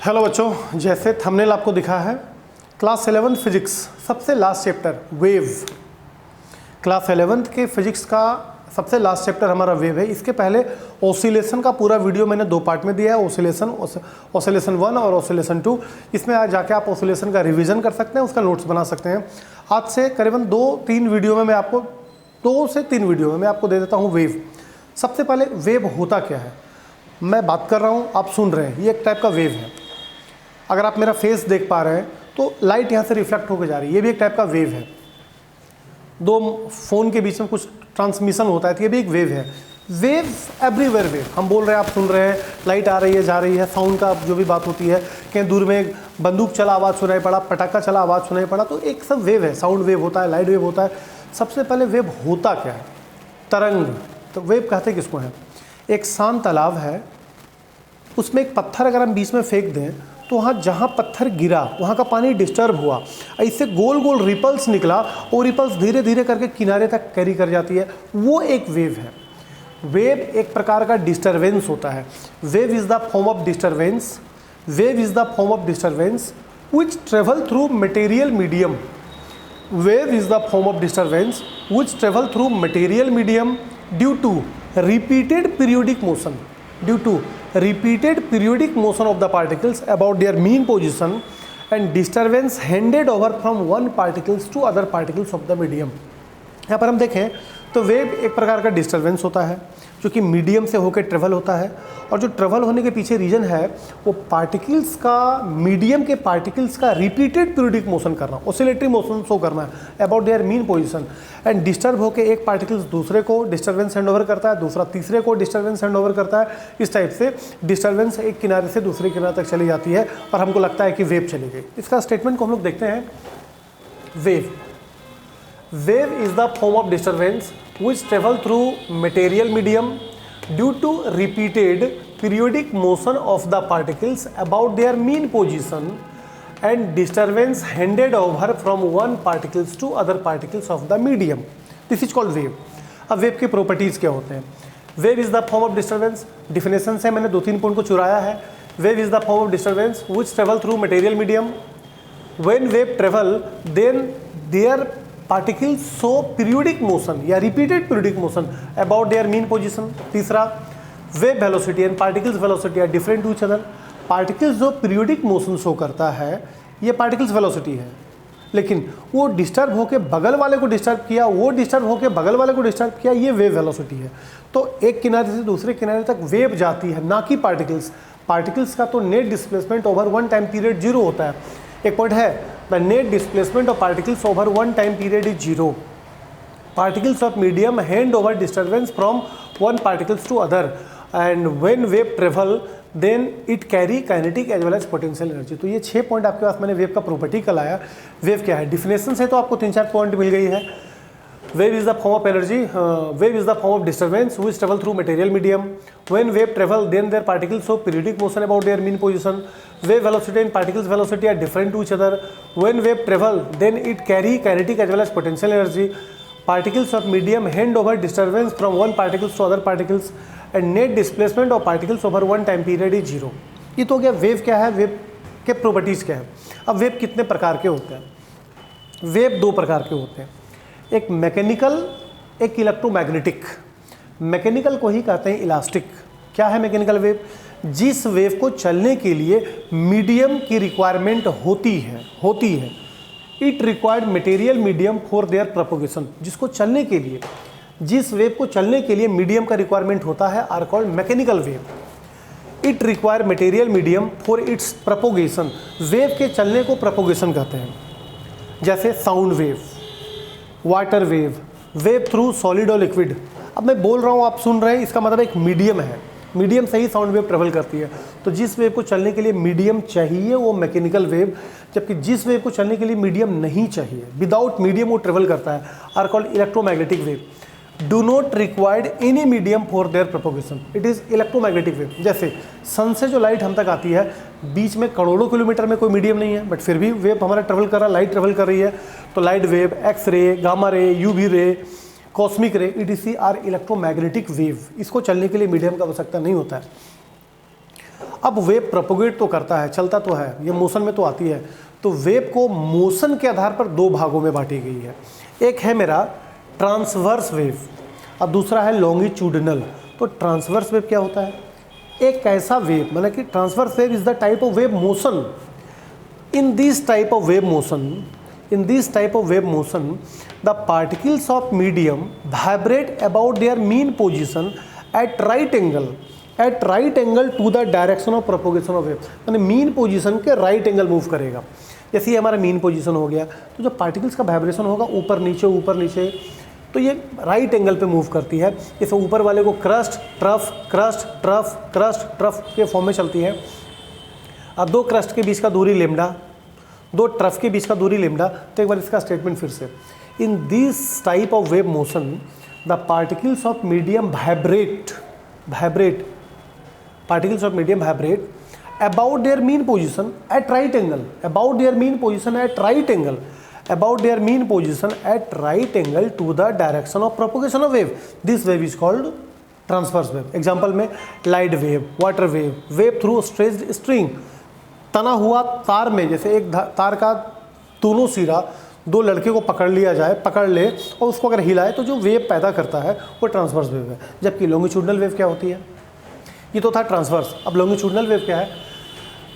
Hello बच्चों, जैसे thumbnail आपको दिखा है, क्लास 11 फिजिक्स सबसे लास्ट चैप्टर वेव। क्लास 11 के फिजिक्स का सबसे लास्ट चैप्टर हमारा वेव है। इसके पहले ऑसिलेशन का पूरा वीडियो मैंने 2 पार्ट में दिया है, ऑसिलेशन 1 और ऑसिलेशन 2। इसमें आज जाके आप ऑसिलेशन का रिवीजन कर सकते हैं, उसका नोट्स बना सकते हैं। आज से करीबन 2-3 वीडियो में मैं आपको 2 से 3 वीडियो में मैं आपको दे देता हूँ वेव। सबसे पहले वेव होता क्या है, मैं बात कर रहा हूँ, आप सुन रहे हैं, ये एक टाइप का वेव है। अगर आप मेरा फेस देख पा रहे हैं तो लाइट यहाँ से रिफ्लेक्ट होकर जा रही है, ये भी एक टाइप का वेव है। 2 फ़ोन के बीच में कुछ ट्रांसमिशन होता है तो ये भी एक वेव है। वेव एवरीवेयर वेव, हम बोल रहे हैं, आप सुन रहे हैं, लाइट आ रही है जा रही है, साउंड का जो भी बात होती है, कहीं दूर में बंदूक चला आवाज़ सुनाई पड़ा, पटाखा चला आवाज़ सुनाई पड़ा, तो एक सब वेव है। साउंड वेव होता है, लाइट वेव होता है। सबसे पहले वेव होता क्या है, तरंग। तो वेव कहते किसको है, एक शांत तालाब है, उसमें एक पत्थर अगर हम बीच में फेंक दें तो वहाँ जहाँ पत्थर गिरा वहाँ का पानी डिस्टर्ब हुआ, इससे गोल गोल रिपल्स निकला, और रिपल्स धीरे धीरे करके किनारे तक कैरी कर जाती है, वो एक वेव है। वेव एक प्रकार का डिस्टर्बेंस होता है। Wave is the form of disturbance, wave is the form of disturbance which travel through material medium. Wave is the form of disturbance which travel through material medium due to repeated periodic motion, due to repeated periodic motion of the particles about their mean position and disturbance handed over from one particles to other particles of the medium। यहाँ पर हम देखें तो wave एक प्रकार का disturbance होता है जो कि मीडियम से होकर ट्रेवल होता है, और जो ट्रेवल होने के पीछे रीज़न है वो पार्टिकल्स का, मीडियम के पार्टिकल्स का रिपीटेड पीरियोडिक मोशन करना, ऑसिलेटरी मोशन शो करना है about their mean position, and disturb होकर एक पार्टिकल्स दूसरे को डिस्टर्बेंस हैंड ओवर करता है, दूसरा तीसरे को डिस्टर्बेंस हैंड ओवर करता है। इस टाइप से डिस्टर्बेंस एक किनारे से दूसरे किनारे तक चली जाती है और हमको लगता है कि वेव चली गई। इसका स्टेटमेंट को हम लोग देखते हैं। Wave is the form of disturbance which travel through material medium due to repeated periodic motion of the particles about their mean position and disturbance handed over from one particles to other particles of the medium. This is called wave. अब wave के properties क्या होते हैं? Wave is the form of disturbance. Definition से मैंने 2-3 point को चुराया है। Wave is the form of disturbance which travel through material medium. When wave travel, then their particles show periodic motion या repeated periodic motion about their mean position। तीसरा, wave velocity and particles velocity are different to each other। particles जो periodic motion show करता है ये particles velocity है, लेकिन वो disturb होकर बगल वाले को डिस्टर्ब किया, वो डिस्टर्ब होकर बगल वाले को डिस्टर्ब किया, ये वेव वेलोसिटी है। तो एक किनारे से दूसरे किनारे तक वेव जाती है, ना कि पार्टिकल्स। पार्टिकल्स का तो net displacement over one time period 0 होता है। एक पॉइंट है, the net displacement of particles over one time period is 0। Particles of medium hand over disturbance from one particles to other, and when wave travel then it carry kinetic as well as potential energy. तो ये 6 point आपके पास मैंने wave का property का लाया। Wave क्या है, definition से तो आपको 3-4 पॉइंट मिल गई है। Wave is the form of energy, wave is the form of disturbance which travel through material medium. When wave travel, then their particles show periodic motion about their mean position. Wave velocity and particles velocity are different to each other. When wave travel, then it carry kinetic as well as potential energy. Particles of medium hand over disturbance from one particles to other particles, and net displacement of particles over one time period is 0। ये तो हो गया wave क्या है, wave के properties क्या है। अब वेव कितने प्रकार के होते हैं? वेव 2 प्रकार के होते हैं, एक मैकेनिकल, एक इलेक्ट्रोमैग्नेटिक। मैकेनिकल को ही कहते हैं इलास्टिक। क्या है मैकेनिकल वेव? जिस वेव को चलने के लिए मीडियम की रिक्वायरमेंट होती है। It required material medium for their propagation. जिसको चलने के लिए, जिस वेव को चलने के लिए मीडियम का रिक्वायरमेंट होता है are called mechanical wave. It require material medium for its propagation. Wave के चलने को प्रोपोगेशन कहते हैं। जैसे sound wave, water wave, wave through solid और लिक्विड। अब मैं बोल रहा हूँ, आप सुन रहे हैं, इसका मतलब एक मीडियम है, मीडियम से ही साउंड वेव ट्रेवल करती है। तो जिस वेव को चलने के लिए मीडियम चाहिए वो मैकेनिकल वेव, जबकि जिस वेव को चलने के लिए मीडियम नहीं चाहिए, विदाउट मीडियम वो ट्रेवल करता है, are called electromagnetic wave. Do not required any medium for their propagation, it is electromagnetic wave. जैसे सन से जो लाइट हम तक आती है, बीच में करोड़ों किलोमीटर में कोई मीडियम नहीं है, बट फिर भी वेव हमारा ट्रेवल कर रहा है, लाइट ट्रेवल कर रही है। तो light wave, X ray, gamma ray, UV ray, cosmic ray, ETC are electromagnetic wave. इसको चलने के लिए मीडियम का आवश्यकता नहीं होता है। अब वेव प्रोपोगेट तो करता है, चलता तो है, ये मोशन में तो आती है। तो वेव को मोशन के आधार पर दो भागों में बांटी गई है। एक है मेरा ट्रांसवर्स वेव और दूसरा है लॉन्गिट्यूडिनल। तो ट्रांसवर्स वेव क्या होता है? एक ऐसा वेव, मतलब कि transverse wave is the type of wave motion. In this type of wave motion the particles of medium vibrate about their mean position at right angle to the direction of propagation of wave. यानी mean position के right angle move करेगा। जैसे ये हमारा mean position हो गया, तो जो पार्टिकल्स का वाइब्रेशन होगा ऊपर नीचे, तो ये राइट एंगल पे मूव करती है। जैसे ऊपर वाले को क्रस्ट ट्रफ के फॉर्म में चलती है। अब दो क्रस्ट के बीच का दूरी लेमडा, दो ट्रफ के बीच का दूरी लेमडा। तो एक बार इसका स्टेटमेंट फिर से, इन this type of wave motion the particles of medium vibrate about their mean position at right angle to the direction of propagation of wave. This wave is called transverse wave. Example में light wave, water wave, wave through stretched string, तना हुआ तार में, जैसे एक तार का दोनों सिरा दो लड़के को पकड़ ले और उसको अगर हिलाए तो जो वेव पैदा करता है वो ट्रांसवर्स वेव है। जबकि लॉन्गिट्यूडनल वेव क्या होती है? ये तो था ट्रांसवर्स। अब लॉन्गिट्यूडनल वेव क्या है?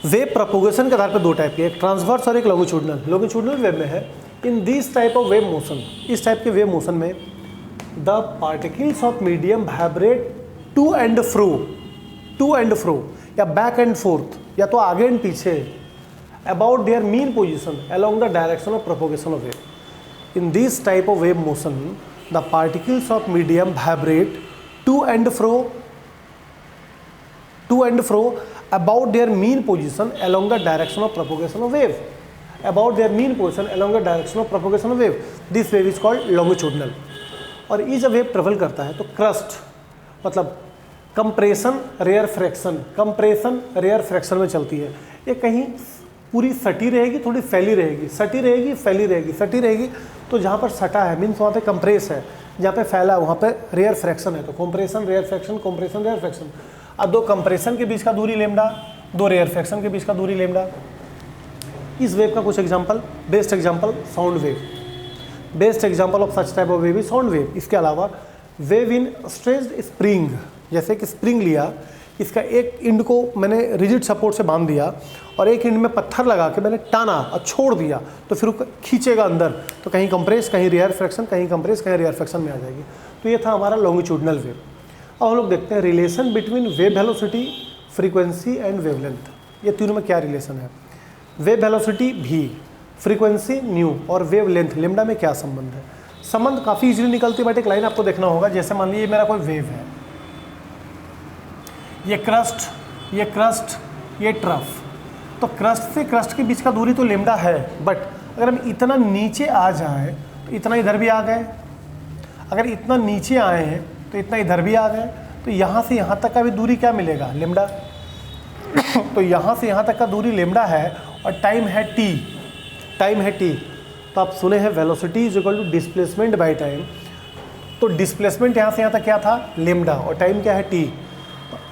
वेव प्रोपोगेशन के आधार पर दो टाइप की, एक ट्रांसवर्स और एक लॉन्गिट्यूडनल। लॉन्गिट्यूडनल वेव में है in this type of wave motion, इस टाइप के वेव मोशन में the particles of medium vibrate to and fro या बैक एंड फोर्थ, या तो आगे एंड पीछे, about their mean position along the direction of propagation of wave. In this type of wave motion the particles of medium vibrate to and fro about their mean position along the direction of propagation of wave. This wave is called longitudinal. और ये जब wave travel करता है तो crust, मतलब compression rare fraction में चलती है। ये कहीं पूरी सटी रहेगी, थोड़ी फैली रहेगी। तो जहाँ पर सटा है मीन्स वहाँ पे कंप्रेस है, जहाँ पे फैला है वहाँ पे रेयर फ्रैक्शन है। तो कंप्रेशन रेयर फ्रैक्शन। अब दो कंप्रेशन के बीच का दूरी लेमडा, दो रेयर फ्रैक्शन के बीच का दूरी लेमडा। इस वेव का कुछ example, best example sound wave. Best example of such type of wave is sound wave. इसके अलावा वेव इन स्ट्रेच्ड स्प्रिंग, जैसे कि स्प्रिंग लिया, इसका एक इंड को मैंने रिजिड सपोर्ट से बांध दिया और एक इंड में पत्थर लगा के मैंने टाना और छोड़ दिया, तो फिर वो खींचेगा अंदर, तो कहीं कंप्रेस, कहीं रेयर फ्रैक्शन, कहीं कंप्रेस, कहीं रेयर फ्रैक्शन में आ जाएगी। तो ये था हमारा लॉन्गिट्यूडनल वेव। अब हम लोग देखते हैं relation between wave velocity, frequency and wavelength. ये तीनों में क्या रिलेशन है? Wave velocity v, frequency new और वेव लेंथ लेमडा में क्या संबंध है? संबंध काफ़ी इजीली निकलती है, बट एक लाइन आपको देखना होगा। जैसे मान लीजिए मेरा कोई वेव है, ये क्रस्ट, ये ट्रफ। तो क्रस्ट से क्रस्ट के बीच का दूरी तो लेमडा है, बट अगर हम इतना नीचे आ जाए तो इतना इधर भी आ गए, अगर इतना नीचे आए हैं तो इतना इधर भी आ गए, तो यहाँ से यहाँ तक का भी दूरी क्या मिलेगा? लेमडा। तो यहाँ से यहाँ तक का दूरी लेमडा है और टाइम है t। तो आप सुने हैं velocity is equal to displacement by time. तो डिस्प्लेसमेंट यहाँ से यहाँ तक क्या था? लेमडा, और टाइम क्या है? t।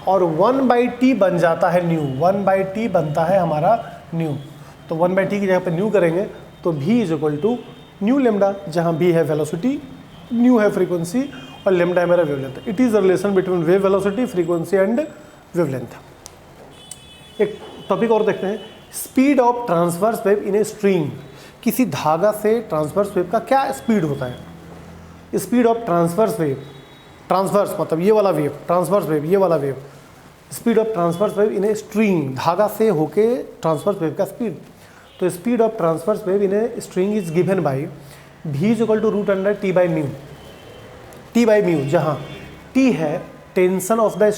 और 1/t बन जाता है न्यू, 1/t बनता है हमारा न्यू। तो 1/t की जगह पर न्यू करेंगे तो v is equal to nu lambda, जहाँ v है वेलोसिटी, न्यू है फ्रीक्वेंसी और लेमडा है मेरा wavelength. It is the relation between wave velocity, frequency and wavelength. एक टॉपिक और देखते हैं, speed of transverse wave in a string. किसी धागा से ट्रांसवर्स वेव का क्या स्पीड होता है? Speed of transverse wave, transverse मतलब ये वाला वेव, ट्रांसवर्स वेव ये वाला wave, speed of transverse wave in a string, धागा से होके ट्रांसवर्स वेव का स्पीड। तो speed of transverse wave in a string is given by v is equal to √T/μ, T/μ, जहाँ T है tension of the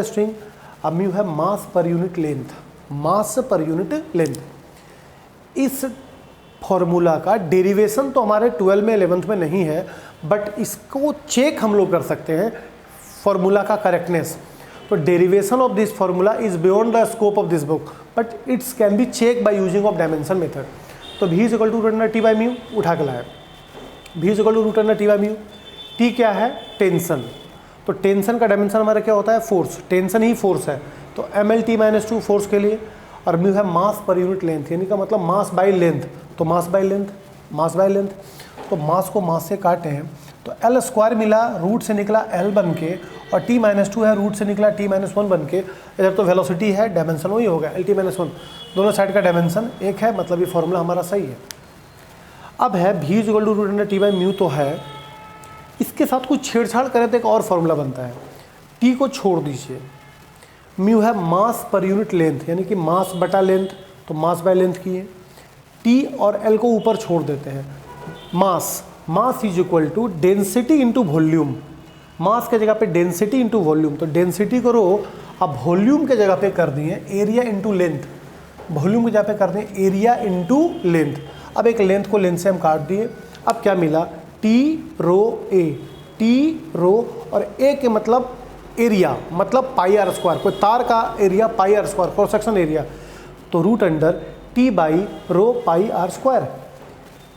string, अब μ है मास per unit length. इस फॉर्मूला का डेरिवेशन तो हमारे 12 में 11th में नहीं है, बट इसको चेक हम लोग कर सकते हैं फॉर्मूला का करेक्टनेस। तो derivation of this formula is beyond the scope of this book, but it's can be check by using of dimension method. तो v is equal to √T/μ उठा के लाए, v is equal to √T/μ। T क्या है? Tension. तो tension का dimension हमारा क्या होता है? फोर्स। टेंशन ही फोर्स है, तो mL/t-2 फोर्स के लिए, और म्यू है मास पर यूनिट लेंथ, यानी का मतलब मास बाय लेंथ, तो mass by length, mass by length, तो मास को मास से काटे हैं तो L स्क्वायर मिला, रूट से निकला L बन के, और t-2 है, रूट से निकला t-1 बन के। इधर तो वेलोसिटी है, डायमेंशन वही होगा LT-1, दोनों साइड का डायमेंशन एक है, मतलब ये फॉर्मूला हमारा सही है। अब है v=√t/μ तो है, इसके साथ कुछ छेड़छाड़ करें तो एक और फॉर्मूला बनता है, t को छोड़ दीजिए, म्यू है मास पर यूनिट लेंथ, यानी कि मास बटा लेंथ, तो मास बाय लेंथ की है, t और l को ऊपर छोड़ देते हैं, mass is equal to density into volume, mass के जगह पे डेंसिटी इंटू वॉल्यूम, तो डेंसिटी करो अब वॉल्यूम के जगह पे कर दिए एरिया इंटू लेंथ, वॉल्यूम की जगह पे कर दिए एरिया इंटू लेंथ। अब एक लेंथ को लेंथ से हम काट दिए, अब क्या मिला t रो और a के मतलब एरिया, मतलब πr स्क्वायर, कोई तार का area πr square, cross section area, तो root under t by rho πr square,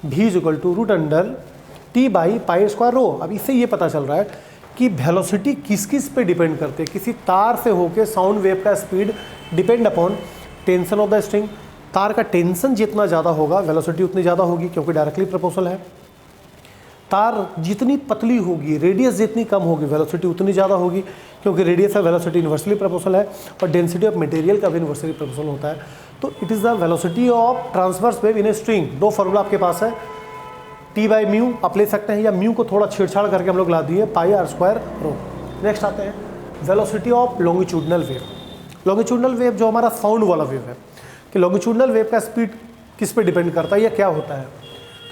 v is equal to root under t by pi square rho. अब इससे ये पता चल रहा है कि वेलोसिटी किस किस पे डिपेंड करते हैं, किसी तार से होके साउंड वेव का speed depend upon tension of the string, तार का टेंशन जितना ज़्यादा होगा वेलोसिटी उतनी ज़्यादा होगी, क्योंकि डायरेक्टली प्रोपोर्शनल है। तार जितनी पतली होगी, रेडियस जितनी कम होगी, वेलोसिटी उतनी ज़्यादा होगी, क्योंकि रेडियस और वेलोसिटी इन्वर्सली प्रोपोर्शनल है, और डेंसिटी ऑफ मटेरियल का भी इन्वर्सली प्रोपोर्शनल होता है। तो it is the velocity of transverse wave in a string. दो फॉर्मूला आपके पास है, t/μ आप ले सकते हैं, या म्यू को थोड़ा छेड़छाड़ करके हम लोग ला दिए πr² रो। नेक्स्ट आते हैं velocity of longitudinal wave. Longitudinal wave जो हमारा साउंड वाला वेव है, कि लॉन्गिट्यूडनल वेव का स्पीड किस पे डिपेंड करता है या क्या होता है,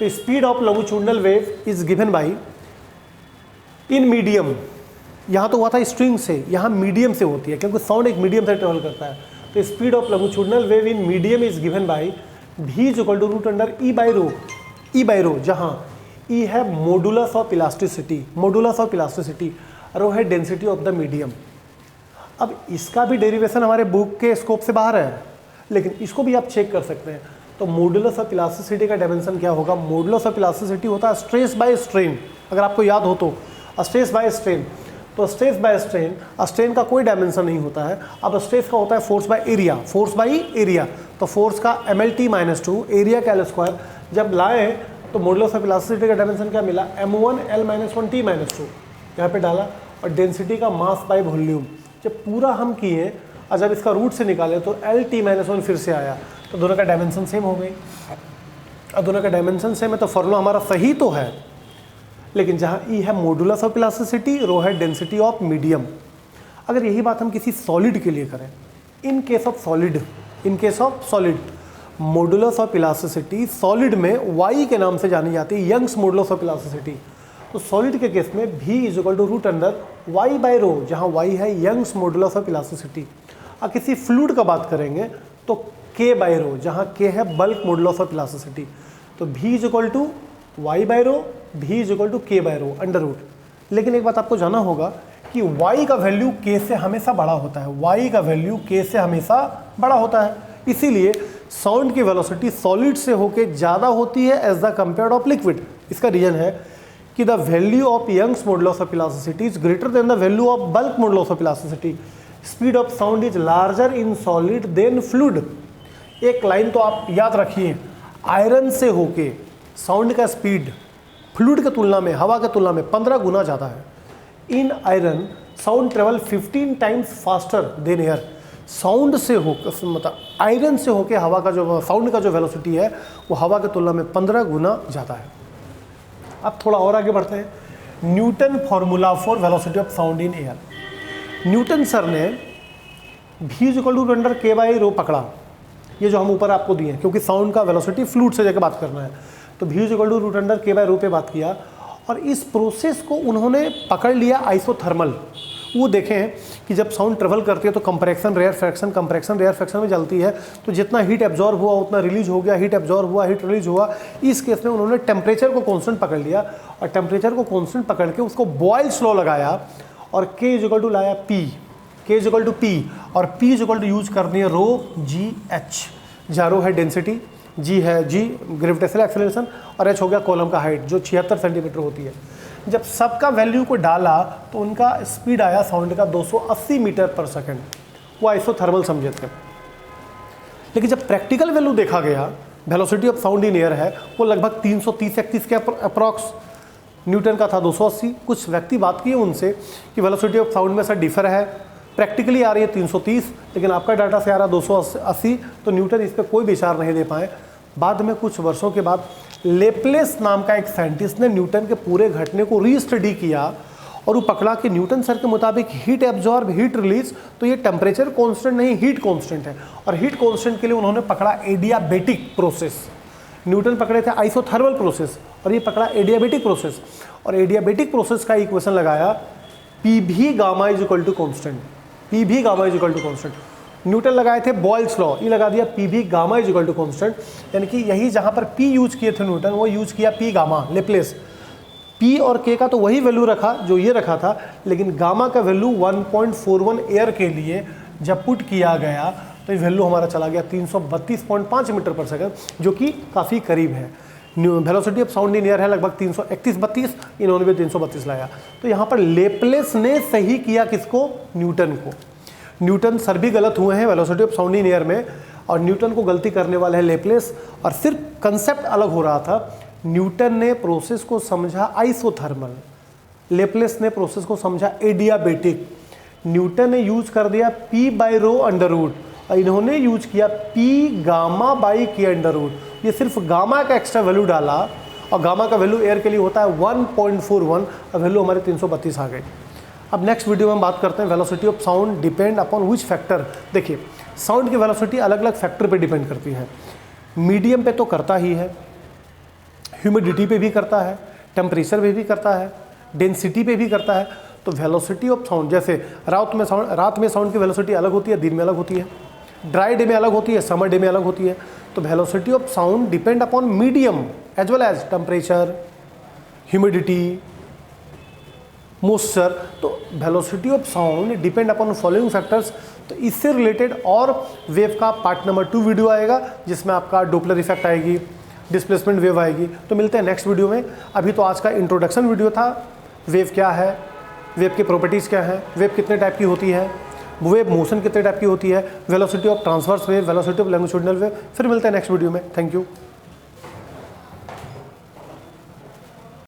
तो speed of longitudinal wave is given by in medium, यहाँ तो हुआ था स्ट्रिंग से, यहाँ मीडियम से होती है, क्योंकि साउंड एक मीडियम से ट्रेवल करता है। तो speed of longitudinal wave in medium is given by v is equal to root under e by rho, जहाँ e है मॉडुलस ऑफ इलास्टिसिटी, रो है डेंसिटी ऑफ द मीडियम। अब इसका भी डेरिवेशन हमारे बुक के स्कोप से बाहर है, लेकिन इसको भी आप चेक कर सकते हैं। तो मॉडुलस ऑफ इलास्टिसिटी का डायमेंशन क्या होगा, मॉडुलस ऑफ इलास्टिसिटी होता है स्ट्रेस बाय स्ट्रेन, अगर आपको याद हो तो स्ट्रेस बाय स्ट्रेन, तो स्ट्रेस बाय स्ट्रेन, स्ट्रेन का कोई डायमेंशन नहीं होता है। अब स्ट्रेस का होता है फोर्स बाय एरिया, तो फोर्स का mL/t-2 एरिया का L स्क्वायर, जब लाए तो मॉडुलस ऑफ इलास्टिसिटी का डायमेंशन क्या मिला, m1L-1t-2, यहाँ पे डाला, और डेंसिटी का मास बाय वॉल्यूम। जब पूरा हम किए और जब इसका रूट से निकाले तो L-t-1 फिर से आया, तो दोनों का डायमेंशन सेम हो गई। अब दोनों का डायमेंशन सेम है तो फॉर्मूला हमारा सही तो है, लेकिन जहाँ E है मॉडुलस ऑफ इलास्टिसिटी, रो है डेंसिटी ऑफ मीडियम। अगर यही बात हम किसी सॉलिड के लिए करें, in case of solid modulus of elasticity solid में y के नाम से जानी जाती है, यंग्स मॉडुलस ऑफ इलास्टिसिटी। तो सॉलिड के केस में v is equal to root under y by rho, जहाँ y है यंग्स मॉडुलस ऑफ इलास्टिसिटी। अब किसी फ्लूइड का बात करेंगे तो k बाई रो, जहाँ k है बल्क मॉडुलस ऑफ इलास्टिसिटी। तो v is equal to y by rho, v is equal to k by rho under root. लेकिन एक बात आपको जाना होगा कि y का वैल्यू k से हमेशा बड़ा होता है, y का वैल्यू k से हमेशा बड़ा होता है, इसीलिए साउंड की वेलोसिटी सॉलिड से होके ज़्यादा होती है as the compared of liquid. इसका रीजन है कि the value of Young's modulus of elasticity is greater than the value of bulk modulus of elasticity. Speed of sound is larger in solid than fluid. एक line तो आप याद रखिए, iron से होके साउंड का स्पीड फ्लूइड की तुलना में, हवा की तुलना में 15 गुना ज़्यादा है। इन iron sound travel 15 times faster than air. Sound से होकर, मतलब आयरन से होकर हवा का जो साउंड का जो वेलोसिटी है वो हवा की तुलना में 15 गुना ज़्यादा है। अब थोड़ा और आगे बढ़ते हैं। Newton formula for velocity of sound in air. Newton sir ने v is equal to root under k by rho पकड़ा, ये जो हम ऊपर आपको दिए, क्योंकि साउंड का वेलोसिटी फ्लूइड से जाकर बात करना है, तो v is equal to root under k by rho पे बात किया, और इस प्रोसेस को उन्होंने पकड़ लिया आइसोथर्मल। वो देखें कि जब साउंड ट्रेवल करती है तो कंप्रेक्शन रेयर फ्रैक्शन में चलती है, तो जितना हीट एब्जॉर्ब हुआ उतना रिलीज हो गया, हीट एब्जॉर्ब हुआ हीट रिलीज हुआ। इस केस में उन्होंने टेम्परेचर को कांस्टेंट पकड़ लिया, और टेम्परेचर को कांस्टेंट पकड़ के उसको बॉयल स्लो लगाया, और k इज इक्वल टू लाया P, और P is equal to use कर दिए रो GH, जहाँ रो है डेंसिटी, G है ग्रेविटेशनल एक्सेलरेशन, और H हो गया कॉलम का हाइट जो 76 सेंटीमीटर होती है। जब सबका वैल्यू को डाला तो उनका स्पीड आया साउंड का 280 मीटर पर सेकंड। वो आइसोथर्मल समझे थे। लेकिन जब प्रैक्टिकल वैल्यू देखा गया, velocity of sound in air है वो लगभग 330-31 के अप्रॉक्स, न्यूटन का था 280। कुछ व्यक्ति बात किए उनसे कि वेलोसिटी ऑफ साउंड में सर डिफर है, प्रैक्टिकली आ रही है 330 लेकिन आपका डाटा से आ रहा है 280, तो न्यूटन इस पर कोई विचार नहीं दे पाए। बाद में कुछ वर्षों के बाद लेप्लेस नाम का एक साइंटिस्ट ने न्यूटन के पूरे घटने को रीस्टडी किया और वो पकड़ा कि न्यूटन सर के मुताबिक हीट एब्जॉर्ब हीट रिलीज, तो ये टेम्परेचर कांस्टेंट नहीं हीट कांस्टेंट है। और हीट कांस्टेंट के लिए उन्होंने पकड़ा एडियाबेटिक प्रोसेस। न्यूटन पकड़े थे आइसोथर्मल प्रोसेस और ये पकड़ा एडियाबेटिक प्रोसेस। और एडियाबेटिक प्रोसेस का इक्वेशन लगाया P V gamma is equal to constant, P V gamma is equal to constant. Newton लगाए थे बॉयल्स लॉ, ये लगा दिया P V gamma is equal to constant, यानी कि यही जहाँ पर पी यूज किए थे न्यूटन वो यूज किया पी गामा लेप्लेस। पी और के का तो वही वैल्यू रखा जो ये रखा था, लेकिन गामा का वैल्यू 1.41 एयर के लिए जब पुट किया गया तो ये वैल्यू हमारा चला गया 332.5 मीटर पर सेकंड, जो कि काफ़ी करीब है। Velocity of sound in air है लगभग 331-32, इन्होंने भी 332 लाया। तो यहाँ पर लेप्लेस ने सही किया किसको? न्यूटन को। न्यूटन सर भी गलत हुए हैं velocity of sound in air में, और न्यूटन को गलती करने वाला है लेप्लेस, और सिर्फ कंसेप्ट अलग हो रहा था। न्यूटन ने प्रोसेस को समझा आइसोथर्मल, लेप्लेस ने प्रोसेस को समझा एडियाबेटिक। न्यूटन ने यूज कर दिया P/ρ√, और इन्होंने यूज किया P गामा बाई के अंडर रूट। ये सिर्फ गामा का एक्स्ट्रा वैल्यू डाला, और गामा का वैल्यू एयर के लिए होता है 1.41, और वैल्यू हमारे 332 आ गई। अब नेक्स्ट वीडियो में हम बात करते हैं velocity of sound depend upon which factor. देखिए साउंड की वेलोसिटी अलग अलग फैक्टर पे डिपेंड करती है। मीडियम पे तो करता ही है, ह्यूमिडिटी पे भी करता है, टेम्परेचर पे भी करता है, डेंसिटी पे भी करता है। तो वेलोसिटी ऑफ साउंड जैसे रात में साउंड की वेलोसिटी अलग होती है, दिन में अलग होती है, ड्राई डे में अलग होती है, समर डे में अलग होती है। तो velocity of sound depend upon medium as well as temperature, humidity, moisture. तो velocity of sound depend upon following factors. तो इससे रिलेटेड और वेव का पार्ट नंबर 2 वीडियो आएगा, जिसमें आपका डोपलर इफेक्ट आएगी, डिस्प्लेसमेंट वेव आएगी। तो मिलते हैं नेक्स्ट वीडियो में। अभी तो आज का इंट्रोडक्शन वीडियो था, वेव क्या है, वेव की प्रॉपर्टीज़ क्या है, वेव कितने टाइप की होती है, वेव मोशन कितने टाइप की होती है, velocity of transverse wave, velocity of longitudinal wave. फिर मिलते हैं नेक्स्ट वीडियो में। Thank you.